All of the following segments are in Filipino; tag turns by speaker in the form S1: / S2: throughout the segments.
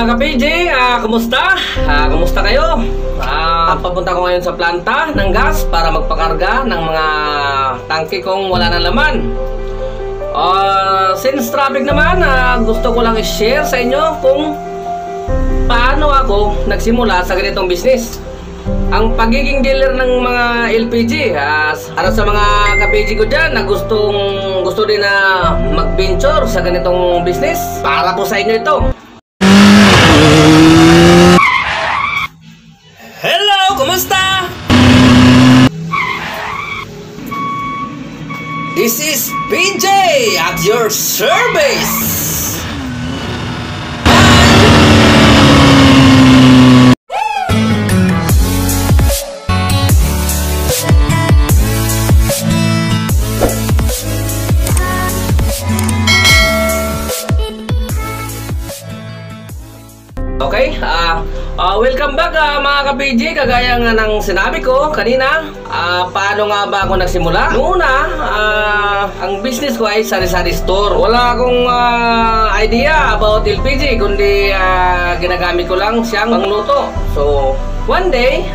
S1: ka-PJ, kumusta? Kumusta kayo? Papunta ko ngayon sa planta ng gas para magpakarga ng mga tangke kong wala na laman. Since traffic naman, gusto ko lang i-share sa inyo kung paano ako nagsimula sa ganitong business. Ang pagiging dealer ng mga LPG, para sa mga ka-PG ko dyan na gusto din na mag-venture sa ganitong business, para po sa inyo ito. Hello! Kumusta? This is PJ at your service! Okay, welcome back mga ka-PG. Kagaya nga ng sinabi ko kanina, paano nga ba ako nagsimula? Noong una, ang business ko ay sari-sari store. Wala akong idea about LPG, kundi ginagamit ko lang siyang pangluto. So, one day,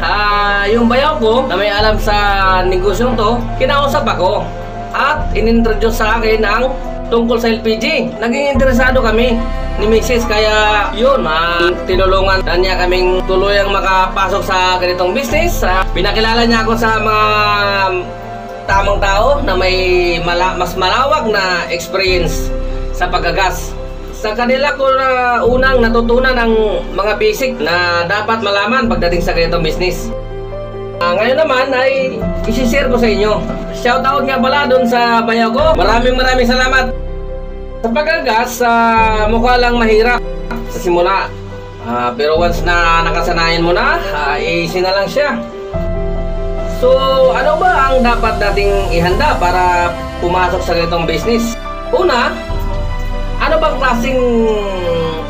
S1: yung bayaw ko na may alam sa negosyong to, kinausap ako at inintroduce sa akin ang tungkol sa LPG. Naging interesado kami ni Mrs. Kaya yun, tinulungan na niya kaming tuluyang makapasok sa ganitong business. Pinakilala niya ako sa mga tamang tao na may mas malawak na experience sa paggagas. Sa kanila ko na unang natutunan ng mga basic na dapat malaman pagdating sa ganitong business. Ngayon naman ay isi-share ko sa inyo. Shoutout nga pala dun sa bayaw ko. Maraming salamat. Sa paggagas, mukha lang mahirap sa simula. Pero once na nakasanayan mo na, easy na lang siya. So, ano ba ang dapat nating ihanda para pumasok sa ganitong business? Una, ano bang klaseng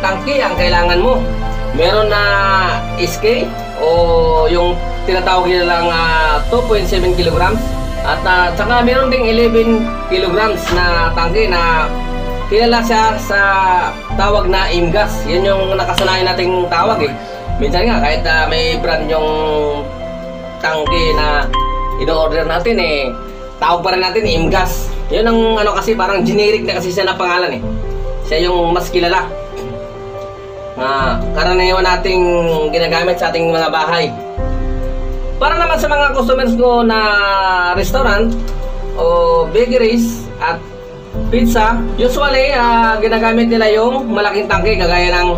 S1: tangke ang kailangan mo? Meron na SK o yung tinatawag nila lang 2.7 kilograms at saka meron ding 11 kilograms na tangke na kilala siya sa tawag na IMGAS. Yan yung nakasanayan nating tawag eh. Minsan nga kahit may brand yung tangke na ino-order natin eh, tawag pa rin natin IMGAS. Yun ang ano kasi parang generic na kasi siya na pangalan eh. Siya yung mas kilala. Karaniwan nating ginagamit sa ating mga bahay. Para naman sa mga customers ko na restaurant o bakeries at pizza, usually ginagamit nila yung malaking tangke kagaya ng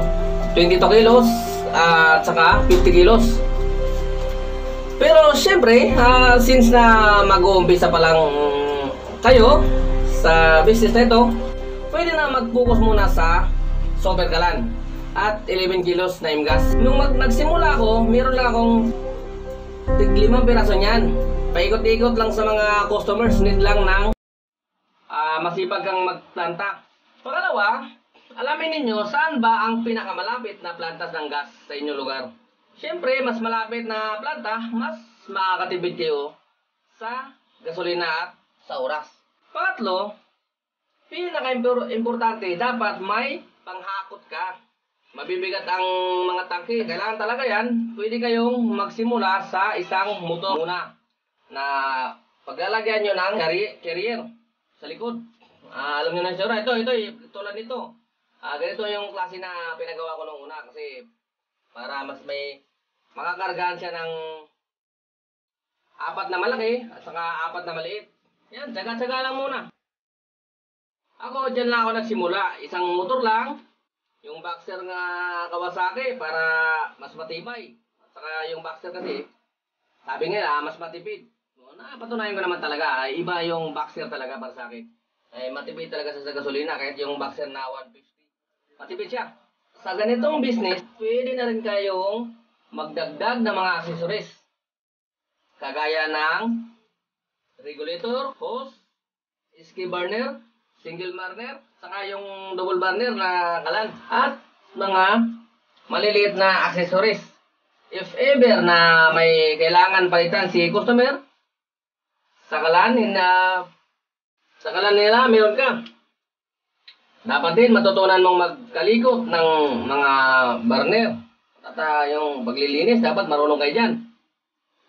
S1: 22 kilos at saka 50 kilos. Pero syempre, since na mag-uumpisa pa lang kayo sa business na ito, pwede na mag-focus muna sa super galan at 11 kilos na IMGAS. Nung nagsimula ako, meron lang akong tig 5 piraso niyan. Paikot-ikot lang sa mga customers, need lang ng masipag kang magplanta. Pangalawa, alamin ninyo saan ba ang pinakamalapit na plantas ng gas sa inyong lugar. Siyempre, mas malapit na planta, mas makakatipid kayo sa gasolina at sa oras. Pangatlo, pinaka-importante, dapat may panghakot ka. Mabibigat ang mga tangke. Kailangan talaga yan. Pwede kayong magsimula sa isang motor muna na paglalagyan nyo ng carrier sa likod. Alam nyo na siya. Ito, tulad nito. Ganito yung klase na pinagawa ko nung una kasi para mas may makakargahan siya ng 4 na malaki at saka 4 na maliit. Yan, tsaga-tsaga lang muna. Ako, dyan lang ako nagsimula. Isang motor lang. Yung boxer nga Kawasaki para mas matibay. At saka yung boxer kasi, sabi nga mas matipid. Patunayan ko naman talaga, iba yung boxer talaga para sa akin. Matipid talaga sa gasolina kahit yung boxer na 150. Matipid siya. Sa ganitong business, pwede na rin kayong magdagdag ng mga accessories. Kagaya ng regulator, hose, ski burner, single burner, saka yung double burner na kalan. At mga maliliit na accessories. If ever na may kailangan palitan si customer, sa kalan nila meron ka. Dapat din matutunan mong magkalikot ng mga burner. At yung paglilinis, dapat marunong kayo dyan.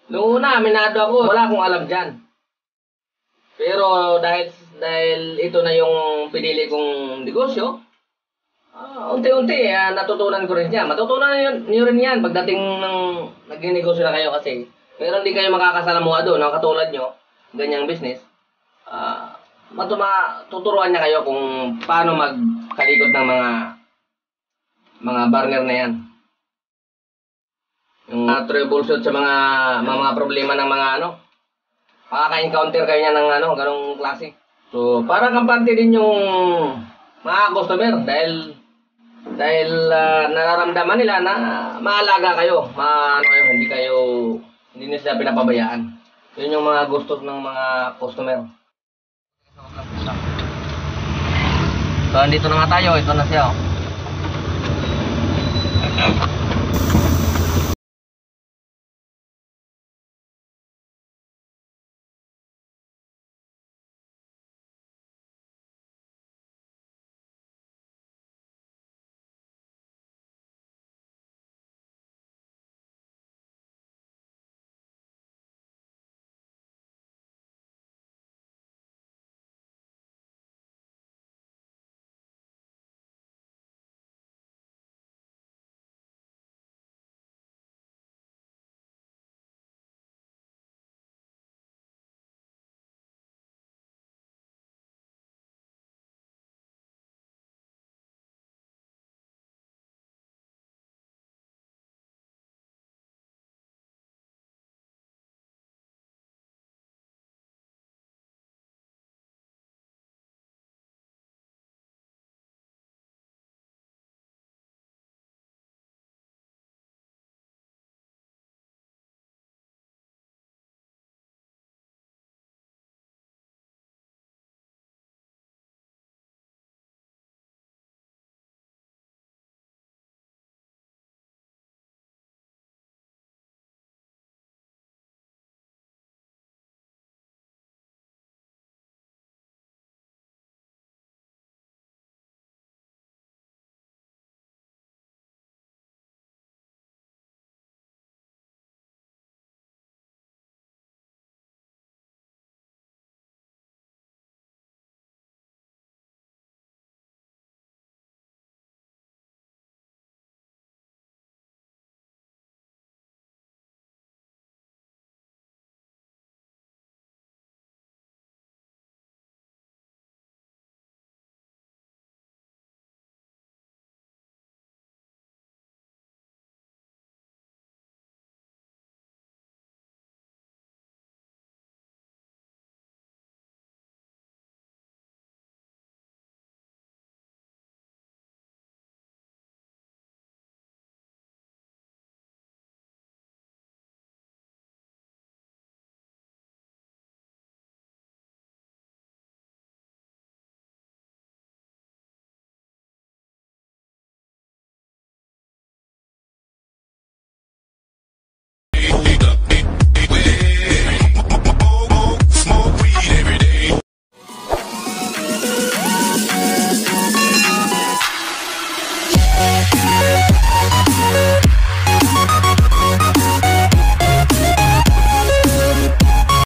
S1: Noong una, aminado ako, wala akong alam dyan. Pero dahil ito na yung pinili kong negosyo, unti-unti natutunan ko rin yan. Matutunan niyo rin yan pagdating ng naging negosyo na kayo kasi meron din kayo makakasalamuha doon, katulad nyo, ganyang business. Tuturuan niya kayo kung paano magkalikot ng mga burner na yan. Yung troubleshoot sa mga problema ng mga makaka-encounter kayo niya ng ganong klase. So, para kampante din yung mga customer dahil nararamdaman nila na maalaga kayo, hindi nila sila pinapabayaan. Yun yung mga gusto ng mga customer. So, andito na nga tayo. Ito na siya.